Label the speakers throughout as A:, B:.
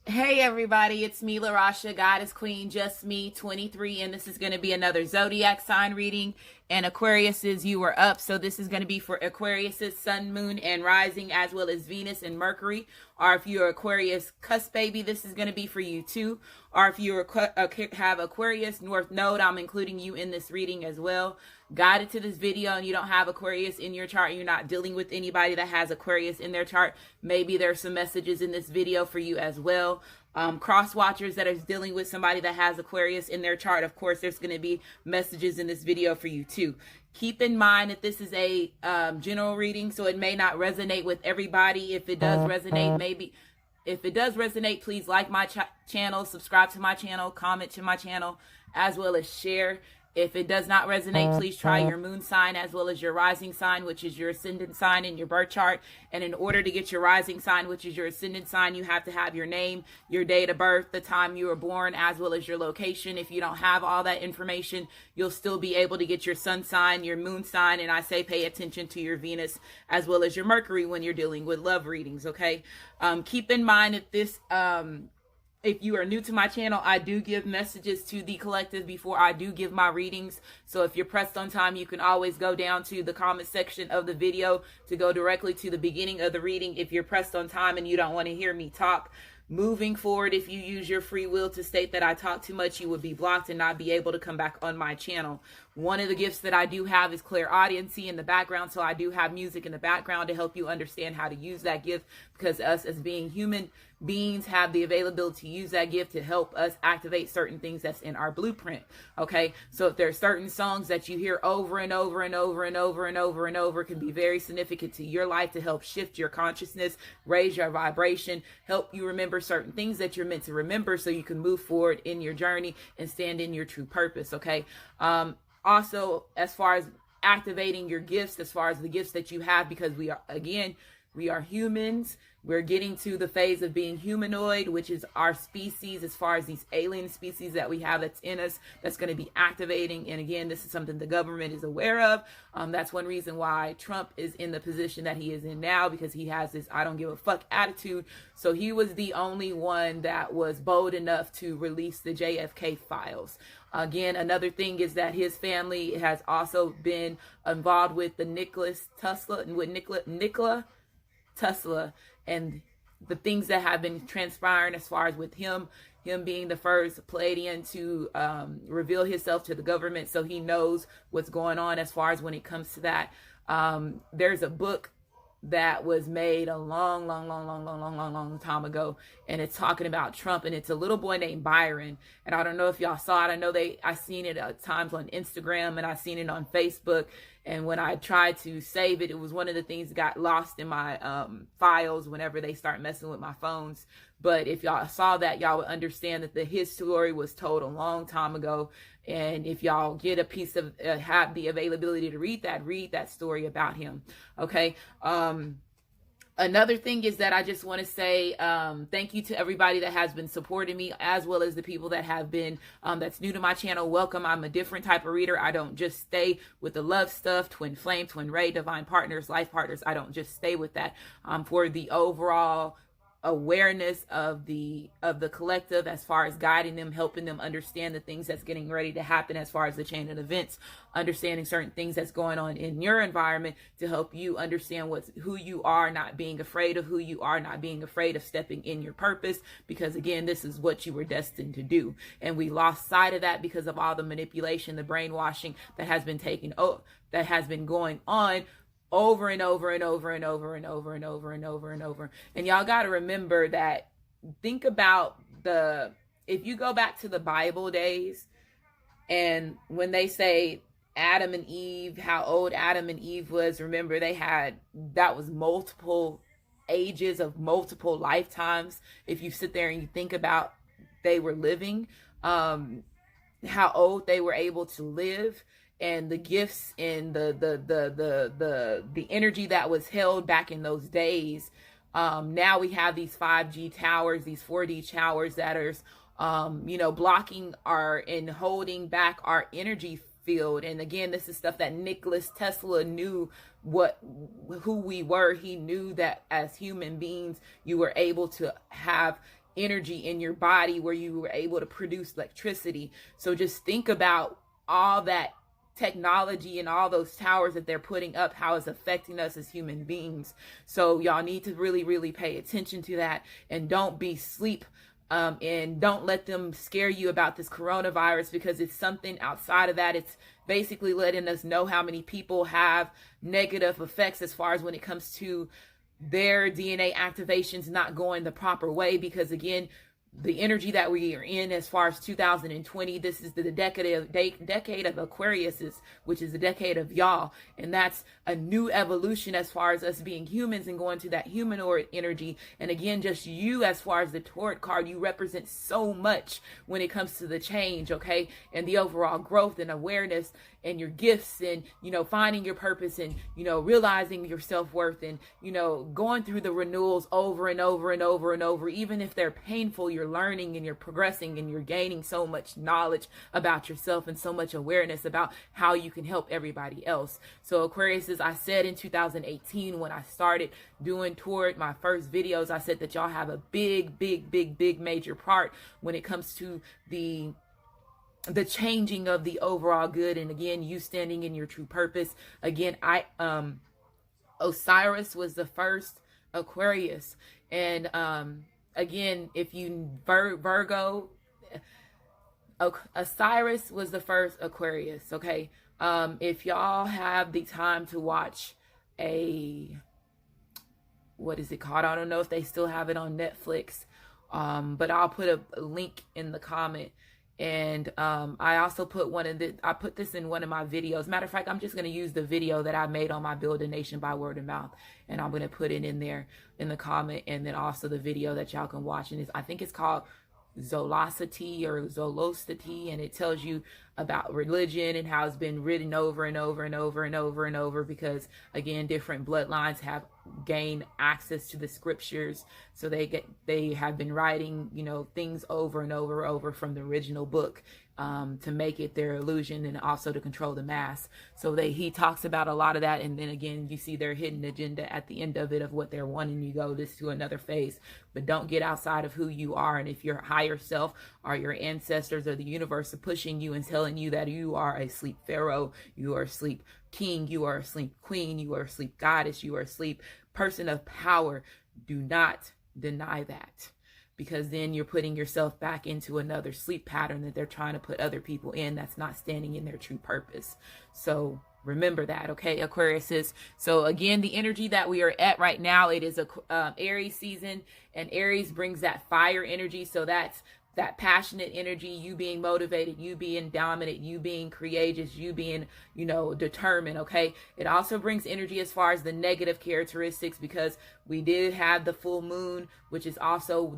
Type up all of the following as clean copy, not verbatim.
A: Hey everybody, it's me, LaRasha, Goddess Queen, just me, 23, and this is going to be another zodiac sign reading. And Aquarius's, you are up, so this is going to be for Aquarius's sun, moon, and rising, as well as Venus and Mercury. Or if you're Aquarius cusp baby, this is going to be for you too. Or if you have Aquarius North Node, I'm including you in this reading as well. Guided to this video and you don't have Aquarius in your chart, you're not dealing with anybody that has Aquarius in their chart, maybe there's some messages in this video for you as well. Cross watchers that are dealing with somebody that has Aquarius in their chart, of course there's going to be messages in this video for you too. Keep in mind that this is a general reading, so it may not resonate with everybody. If it does resonate, if it does resonate, please like my channel, subscribe to my channel, comment to my channel, as well as share. If it does not resonate, please try your moon sign as well as your rising sign, which is your ascendant sign in your birth chart. And in order to get your rising sign, which is your ascendant sign, you have to have your name, your date of birth, the time you were born, as well as your location. If you don't have all that information, you'll still be able to get your sun sign, your moon sign, and I say pay attention to your Venus as well as your Mercury when you're dealing with love readings, okay? Keep in mind that this... if you are new to my channel, I do give messages to the collective before I do give my readings. So if you're pressed on time, you can always go down to the comment section of the video to go directly to the beginning of the reading if you're pressed on time and you don't want to hear me talk. Moving forward, if you use your free will to state that I talk too much, you would be blocked and not be able to come back on my channel. One of the gifts that I do have is clairaudiency in the background, so I do have music in the background to help you understand how to use that gift, because us as being human beings have the availability to use that gift to help us activate certain things that's in our blueprint. Okay, so if there are certain songs that you hear over and over and over and over and over and over, can be very significant to your life to help shift your consciousness, raise your vibration, help you remember certain things that you're meant to remember so you can move forward in your journey and stand in your true purpose. Okay, also as far as activating your gifts, as far as the gifts that you have, because we are humans. We're getting to the phase of being humanoid, which is our species, as far as these alien species that we have that's in us, that's going to be activating. And again, this is something the government is aware of. That's one reason why Trump is in the position that he is in now, because he has this I don't give a fuck attitude. So he was the only one that was bold enough to release the JFK files. Again, another thing is that his family has also been involved with the Nikola Tesla and the things that have been transpiring as far as with him being the first Palladian to reveal himself to the government, so he knows what's going on as far as when it comes to that. There's a book that was made a long time ago, and it's talking about Trump, and it's a little boy named Byron, and I don't know if y'all saw it. I know I seen it at times on Instagram, and I seen it on Facebook, and when I tried to save it, it was one of the things that got lost in my files whenever they start messing with my phones. But if y'all saw that, y'all would understand that his story was told a long time ago. And if y'all get a piece of, have the availability to read that story about him. Okay. Another thing is that I just want to say thank you to everybody that has been supporting me, as well as the people that have been, that's new to my channel. Welcome. I'm a different type of reader. I don't just stay with the love stuff, twin flame, twin ray, divine partners, life partners. I don't just stay with that. For the overall awareness of the collective, as far as guiding them, helping them understand the things that's getting ready to happen as far as the chain of events, understanding certain things that's going on in your environment to help you understand who you are, not being afraid of who you are, not being afraid of stepping in your purpose, because again, this is what you were destined to do. And we lost sight of that because of all the manipulation, the brainwashing that has been that has been going on over and over and over and over and over and over and over and over. And y'all got to remember that, think about if you go back to the Bible days, and when they say Adam and Eve, how old Adam and Eve was, remember that was multiple ages of multiple lifetimes. If you sit there and you think about they were living, how old they were able to live, and the gifts and the energy that was held back in those days. Now we have these 5G towers, these 4D towers that are, blocking and holding back our energy field. And again, this is stuff that Nikola Tesla knew who we were. He knew that as human beings, you were able to have energy in your body where you were able to produce electricity. So just think about all that technology and all those towers that they're putting up, how it's affecting us as human beings. So y'all need to really, really pay attention to that, and don't be sleep. And don't let them scare you about this coronavirus, because it's something outside of that. It's basically letting us know how many people have negative effects as far as when it comes to their DNA activations not going the proper way. Because again, the energy that we are in as far as 2020, this is the decade of Aquarius, which is the decade of y'all, and that's a new evolution as far as us being humans and going to that humanoid energy. And again, just you, as far as the Tarot card, you represent so much when it comes to the change, okay, and the overall growth and awareness and your gifts, and finding your purpose, and realizing your self-worth, and going through the renewals over and over and over and over. Even if they're painful, you're learning and you're progressing and you're gaining so much knowledge about yourself and so much awareness about how you can help everybody else. So Aquarius, I said in 2018 when I started doing toward my first videos, I said that y'all have a big major part when it comes to the changing of the overall good. And again, you standing in your true purpose. Again, Osiris was the first Aquarius, and again, if you Virgo, Osiris was the first Aquarius. Okay, if y'all have the time to watch what is it called? I don't know if they still have it on Netflix, but I'll put a link in the comment. And I also put I put this in one of my videos. Matter of fact, I'm just going to use the video that I made on my Build a Nation by Word of Mouth, and I'm going to put it in there in the comment, and then also the video that y'all can watch. And I think it's called Zolosity or Zolosity, and it tells you about religion and how it's been written over and over and over and over and over, because again, different bloodlines have gained access to the scriptures, so they have been writing things over and over from the original book, to make it their illusion, and also to control the mass. So he talks about a lot of that, and then again, you see their hidden agenda at the end of it, of what they're wanting you to go this to another phase. But don't get outside of who you are. And if your higher self or your ancestors or the universe are pushing you and telling you that you are a sleep pharaoh, you are a sleep king, you are a sleep queen, you are a sleep goddess, you are a sleep person of power, do not deny that, because then you're putting yourself back into another sleep pattern that they're trying to put other people in, that's not standing in their true purpose. So remember that, okay, Aquarius. So again, the energy that we are at right now, it is a Aries season, and Aries brings that fire energy. So that's that passionate energy, you being motivated, you being dominant, you being courageous, you being, determined, okay? It also brings energy as far as the negative characteristics, because we did have the full moon, which is also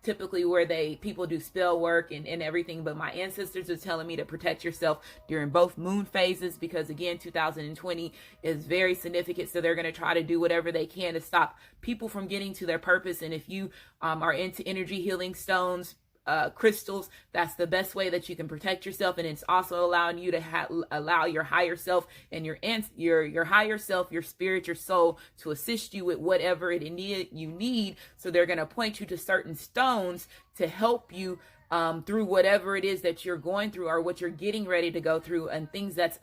A: typically where people do spell work and everything. But my ancestors are telling me to protect yourself during both moon phases, because again, 2020 is very significant. So they're going to try to do whatever they can to stop people from getting to their purpose. And if you are into energy healing stones, crystals, that's the best way that you can protect yourself. And it's also allowing you to allow your higher self and your higher self, your spirit, your soul, to assist you with whatever you need. So they're going to point you to certain stones to help you through whatever it is that you're going through, or what you're getting ready to go through, and things that's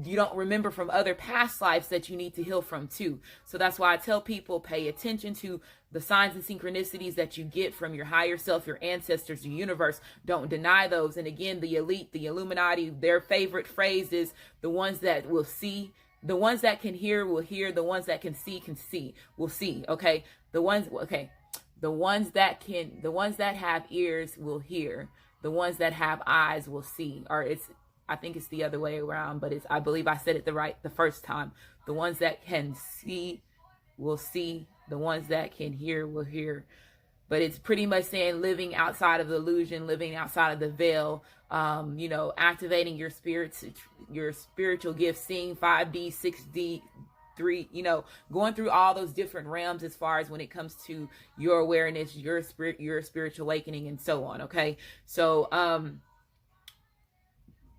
A: you don't remember from other past lives that you need to heal from too. So that's why I tell people, pay attention to the signs and synchronicities that you get from your higher self, your ancestors, the universe. Don't deny those. And again, the elite, the Illuminati, their favorite phrase is, the ones that will see, the ones that can hear will hear, the ones that can see will see. Okay. The ones that have ears will hear, the ones that have eyes will see. Or I think it's the other way around, but I believe I said it the first time. The ones that can see will see, the ones that can hear will hear. But it's pretty much saying living outside of the illusion, living outside of the veil, activating your spiritual gifts, seeing 5D, 6D, 3, going through all those different realms as far as when it comes to your awareness, your spirit, your spiritual awakening, and so on. Okay. So,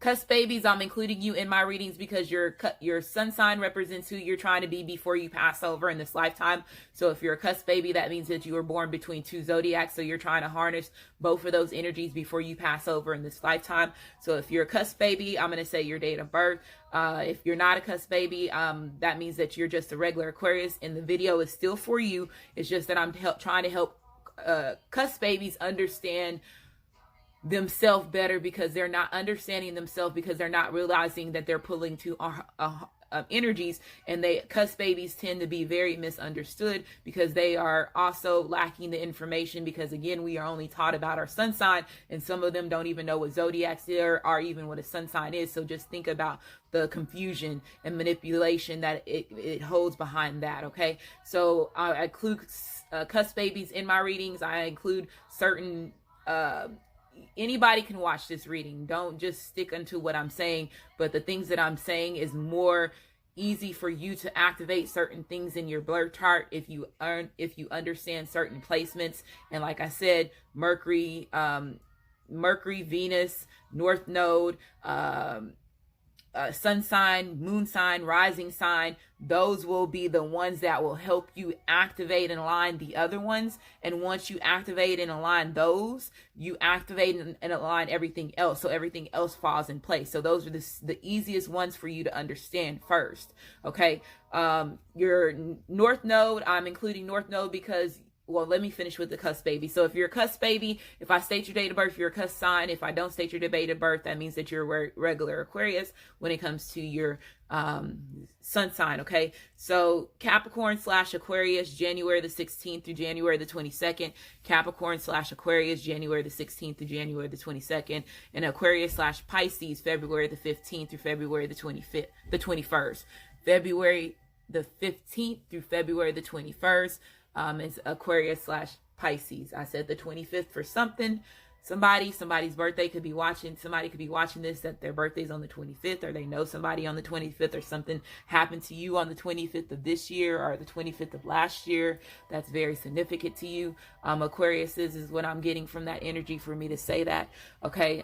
A: Cusp babies, I'm including you in my readings because your sun sign represents who you're trying to be before you pass over in this lifetime. So if you're a cusp baby, that means that you were born between two zodiacs. So you're trying to harness both of those energies before you pass over in this lifetime. So if you're a cusp baby, I'm going to say your date of birth. If you're not a cusp baby, that means that you're just a regular Aquarius, and the video is still for you. It's just that I'm trying to help cusp babies understand themselves better, because they're not understanding themselves, because they're not realizing that they're pulling two energies, and cusp babies tend to be very misunderstood because they are also lacking the information, because again, we are only taught about our sun sign, and some of them don't even know what zodiacs are or even what a sun sign is. So just think about the confusion and manipulation that it holds behind that. Okay, so I include cusp babies in my readings. I include certain anybody can watch this reading. Don't just stick unto what I'm saying, but the things that I'm saying is more easy for you to activate certain things in your birth chart if you understand certain placements. And like I said, Mercury, Venus, North Node, sun sign, moon sign, rising sign, those will be the ones that will help you activate and align the other ones. And once you activate and align those, you activate and align everything else, so everything else falls in place. So those are the easiest ones for you to understand first. Okay, your North Node, I'm including North Node because, well, let me finish with the cusp baby. So if you're a cusp baby, if I state your date of birth, you're a cusp sign. If I don't state your date of birth, that means that you're a regular Aquarius when it comes to your sun sign. Okay, so Capricorn / Aquarius, January the 16th through January the 22nd. Capricorn / Aquarius, January the 16th through January the 22nd. And Aquarius / Pisces, February the 15th through February the 21st. February the 15th through February the 21st. It's Aquarius / Pisces. I said the 25th for somebody's birthday could be watching. Somebody could be watching this that their birthday's on the 25th, or they know somebody on the 25th, or something happened to you on the 25th of this year or the 25th of last year that's very significant to you. Aquarius is what I'm getting from that energy for me to say that. Okay.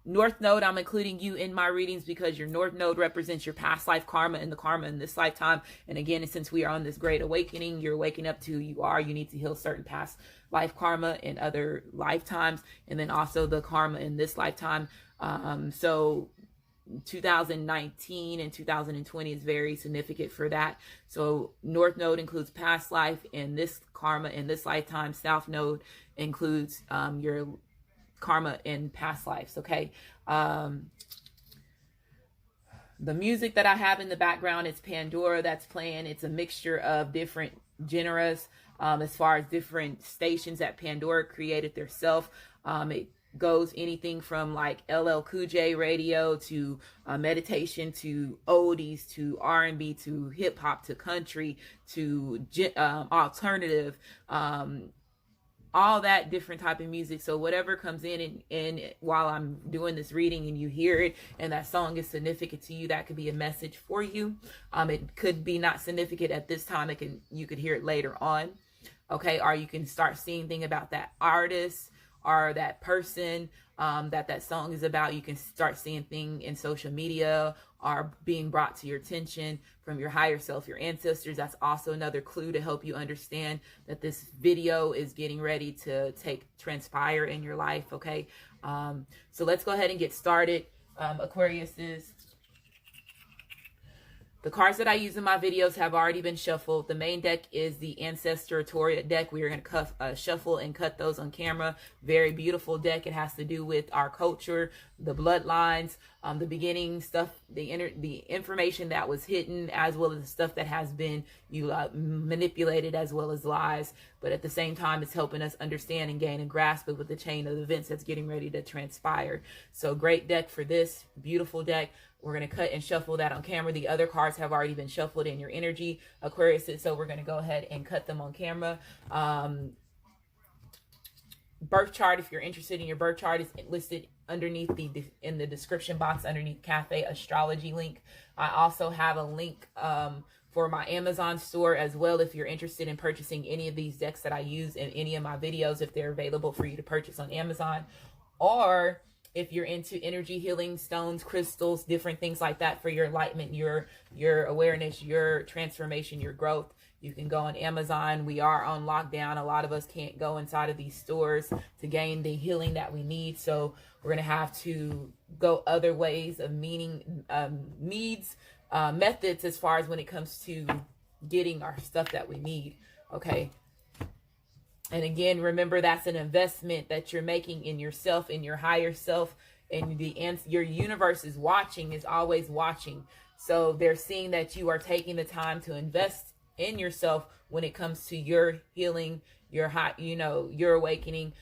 A: North Node, I'm including you in my readings because your North Node represents your past life karma and the karma in this lifetime. And again, since we are on this great awakening, you're waking up to who you are. You need to heal certain past life karma in other lifetimes, and then also the karma in this lifetime. So 2019 and 2020 is very significant for that. So North Node includes past life and this karma in this lifetime. South Node includes your karma in past lives. Okay, the music that I have in the background is Pandora that's playing. It's a mixture of different genres, as far as different stations that Pandora created themselves. It goes anything from like LL Cool J radio to meditation to oldies to R&B to hip hop to country to alternative, all that different type of music. So whatever comes in and while I'm doing this reading and you hear it and that song is significant to you, that could be a message for you. It could be not significant at this time. You could hear it later on. Okay, or you can start seeing things about that artist or that person that song is about. You can start seeing things in social media are being brought to your attention from your higher self, your ancestors. That's also another clue to help you understand that this video is getting ready to transpire in your life. Okay, so let's go ahead and get started. Aquarius, the cards that I use in my videos have already been shuffled. The main deck is the Ancestor Toria deck. We are going to shuffle and cut those on camera. Very beautiful deck. It has to do with our culture, the bloodlines, the beginning stuff, the information that was hidden, as well as the stuff that has been manipulated, as well as lies. But at the same time, it's helping us understand and gain a grasp of the chain of events that's getting ready to transpire. So great deck for this. Beautiful deck. We're going to cut and shuffle that on camera. The other cards have already been shuffled in your energy, Aquarius. So we're going to go ahead and cut them on camera. Birth chart, if you're interested in your birth chart, is listed underneath in the description box underneath Cafe Astrology link. I also have a link for my Amazon store as well, if you're interested in purchasing any of these decks that I use in any of my videos, if they're available for you to purchase on Amazon. Or if you're into energy healing, stones, crystals, different things like that for your enlightenment, your awareness, your transformation, your growth, you can go on Amazon. We are on lockdown. A lot of us can't go inside of these stores to gain the healing that we need. So we're going to have to go other ways of methods as far as when it comes to getting our stuff that we need. Okay. And again, remember, that's an investment that you're making in yourself, in your higher self, and your universe is watching, is always watching. So they're seeing that you are taking the time to invest in yourself when it comes to your healing, your your awakening,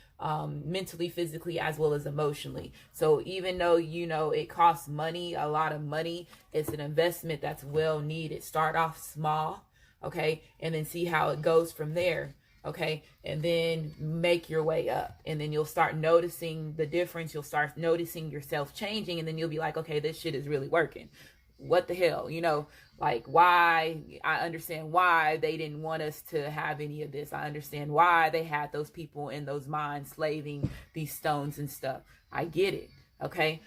A: mentally, physically, as well as emotionally. So even though, it costs money, a lot of money, it's an investment that's well needed. Start off small, okay, and then see how it goes from there. Okay, and then make your way up, and then you'll start noticing the difference. You'll start noticing yourself changing, and then you'll be like, okay, this shit is really working. What the hell, like, why? I understand why they didn't want us to have any of this. I understand why they had those people in those mines slaving these stones and stuff. I get it. Okay.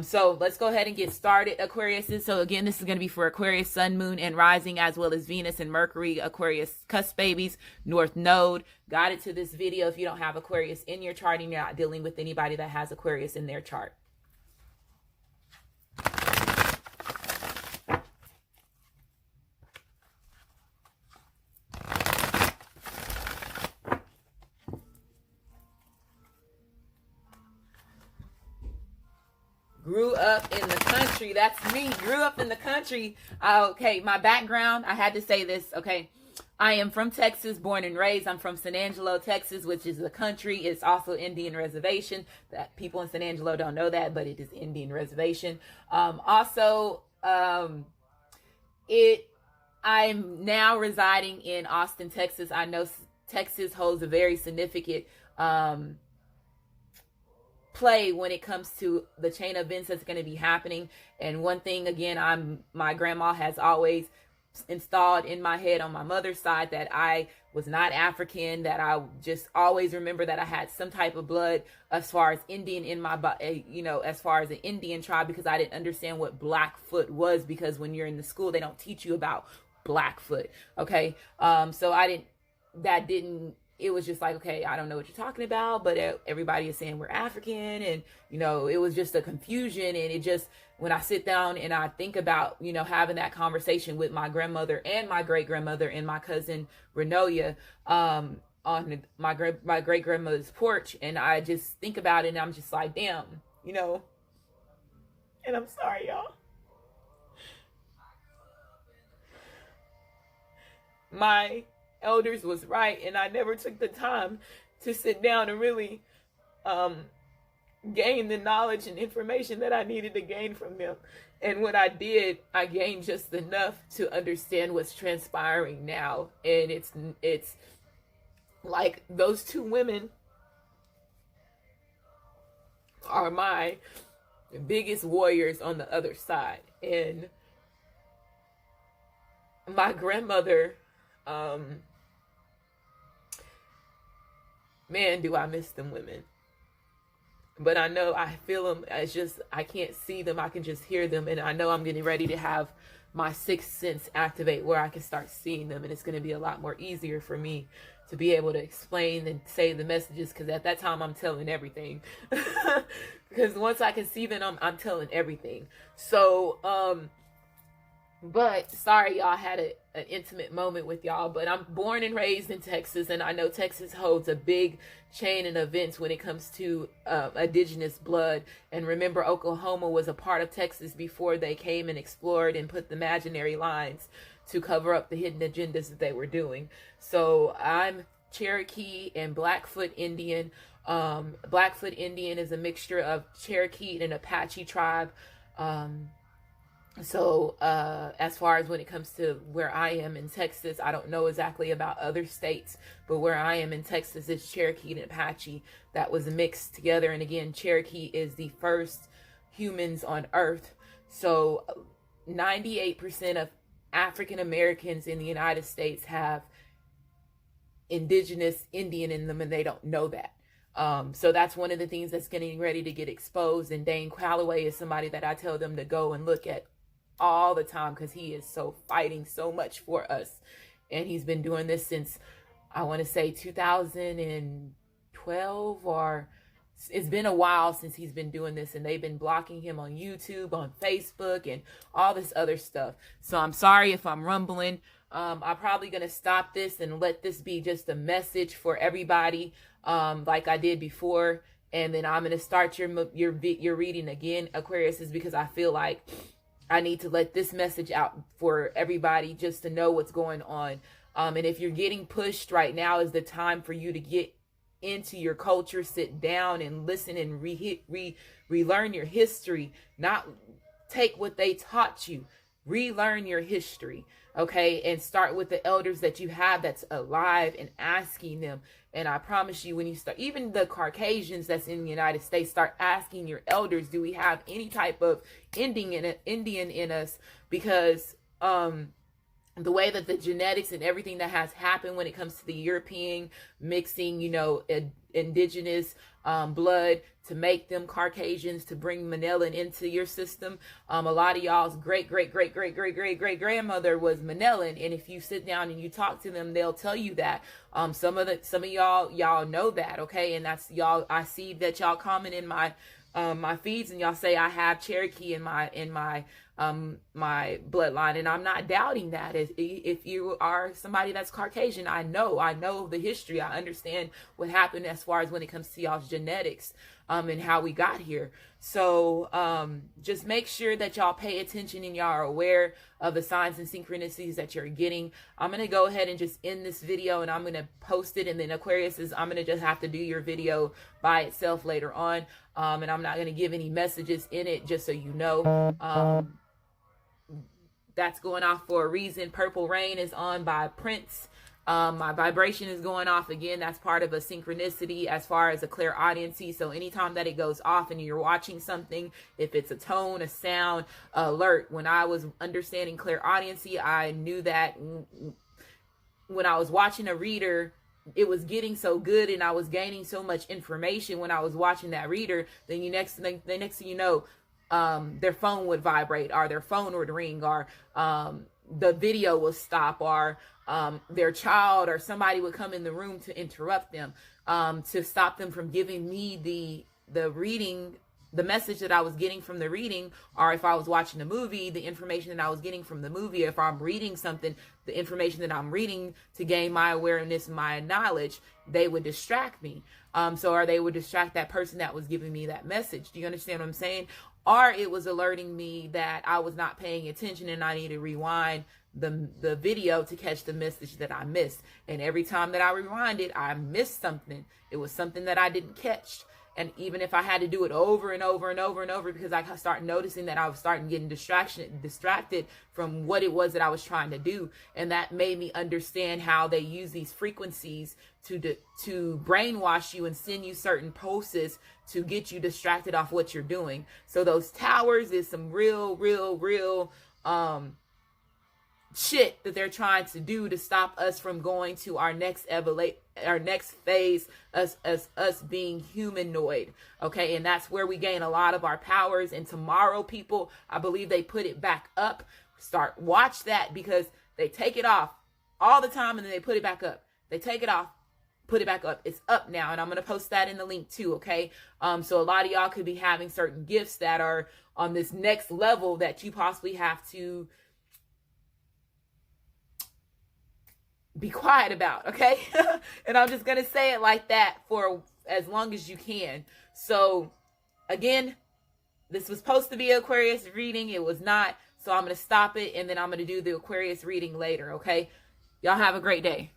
A: So let's go ahead and get started, Aquarius. So again, this is going to be for Aquarius, Sun, Moon, and Rising, as well as Venus and Mercury, Aquarius cusp babies, North Node. Guided to this video if you don't have Aquarius in your chart and you're not dealing with anybody that has Aquarius in their chart. Grew up in the country. That's me. Grew up in the country. Okay, my background, I had to say this. Okay, I am from Texas, born and raised. I'm from San Angelo, Texas, which is the country. It's also Indian reservation. That people in San Angelo don't know that, but it is Indian reservation. I'm now residing in Austin, Texas. I know Texas holds a very significant play when it comes to the chain of events that's going to be happening. And one thing, again, my grandma has always installed in my head on my mother's side that I was not African, that I just always remember that I had some type of blood as far as Indian in my body, as far as an Indian tribe, because I didn't understand what Blackfoot was, because when you're in the school, they don't teach you about Blackfoot. Okay. So it was just like, okay, I don't know what you're talking about, but everybody is saying we're African, and, it was just a confusion. And it just, when I sit down and I think about, having that conversation with my grandmother and my great grandmother and my cousin Renoya, on my great grandmother's porch, and I just think about it, and I'm just like, damn, and I'm sorry, y'all. My elders was right, and I never took the time to sit down and really gain the knowledge and information that I needed to gain from them. And when I did, I gained just enough to understand what's transpiring now. And it's like those two women are my biggest warriors on the other side. And my grandmother, man, do I miss them women. But I know I feel them. It's just, I can't see them. I can just hear them. And I know I'm getting ready to have my sixth sense activate where I can start seeing them. And it's going to be a lot more easier for me to be able to explain and say the messages. Because at that time, I'm telling everything. Because once I can see them, I'm telling everything. So, but sorry, y'all, had an intimate moment with y'all, but I'm born and raised in Texas, and I know Texas holds a big chain of events when it comes to indigenous blood. And remember, Oklahoma was a part of Texas before they came and explored and put the imaginary lines to cover up the hidden agendas that they were doing. So I'm Cherokee and Blackfoot Indian. Blackfoot Indian is a mixture of Cherokee and Apache tribe. So as far as when it comes to where I am in Texas, I don't know exactly about other states, but where I am in Texas, it's Cherokee and Apache that was mixed together. And again, Cherokee is the first humans on Earth. So 98% of African Americans in the United States have indigenous Indian in them, and they don't know that. So that's one of the things that's getting ready to get exposed. And Dane Calloway is somebody that I tell them to go and look at all the time, because he is so fighting so much for us. And he's been doing this since, I want to say 2012, or it's been a while since he's been doing this, and they've been blocking him on YouTube, on Facebook, and all this other stuff. So I'm sorry if I'm rumbling. I'm probably going to stop this and let this be just a message for everybody, like I did before. And then I'm going to start your reading again, Aquarius, is because I feel like I need to let this message out for everybody just to know what's going on. And if you're getting pushed right now, is the time for you to get into your culture, sit down and listen and relearn your history, not take what they taught you, relearn your history, okay? And start with the elders that you have that's alive and asking them. And I promise you, when you start, even the Caucasians that's in the United States, start asking your elders, do we have any type of Indian in us? Because the way that the genetics and everything that has happened when it comes to the European mixing, you know, indigenous blood to make them Caucasians, to bring Manelan into your system. A lot of y'all's great grandmother was Manelan, and if you sit down and you talk to them, they'll tell you that. Some of y'all know that, okay? And that's y'all. I see that y'all comment in my feeds, and y'all say I have Cherokee in my my bloodline, and I'm not doubting that. If you are somebody that's Caucasian, I know the history. I understand what happened as far as when it comes to y'all's genetics, and how we got here. So just make sure that y'all pay attention and y'all are aware of the signs and synchronicities that you're getting. I'm going to go ahead and just end this video, and I'm going to post it, and then Aquarius is, I'm going to just have to do your video by itself later on, and I'm not going to give any messages in it, just so you know. That's going off for a reason. Purple Rain is on by Prince. My vibration is going off again. That's part of a synchronicity as far as a clairaudiency. So anytime that it goes off and you're watching something, if it's a tone, a sound, alert. When I was understanding clairaudiency, I knew that when I was watching a reader, it was getting so good and I was gaining so much information when I was watching that reader. Then the next thing you know, their phone would vibrate, or their phone would ring, or the video would stop, or their child or somebody would come in the room to interrupt them, to stop them from giving me the reading, the message that I was getting from the reading. Or if I was watching a movie, the information that I was getting from the movie. If I'm reading something, the information that I'm reading to gain my awareness, my knowledge, they would distract me. Or they would distract that person that was giving me that message. Do you understand what I'm saying? Or it was alerting me that I was not paying attention and I need to rewind the video to catch the message that I missed. And every time that I rewinded, I missed something. It was something that I didn't catch. And even if I had to do it over and over and over and over, because I started noticing that I was starting getting distracted from what it was that I was trying to do. And that made me understand how they use these frequencies to brainwash you and send you certain pulses to get you distracted off what you're doing. So those towers is some real shit that they're trying to do to stop us from going to our next phase, us being humanoid. Okay, and that's where we gain a lot of our powers. And tomorrow, people, I believe they put it back up. Watch that, because they take it off all the time and then they put it back up. They take it off, put it back up. It's up now, and I'm going to post that in the link too, okay? So a lot of y'all could be having certain gifts that are on this next level that you possibly have to be quiet about, okay? And I'm just going to say it like that for as long as you can. So again, this was supposed to be an Aquarius reading. It was not. So I'm going to stop it, and then I'm going to do the Aquarius reading later, okay? Y'all have a great day.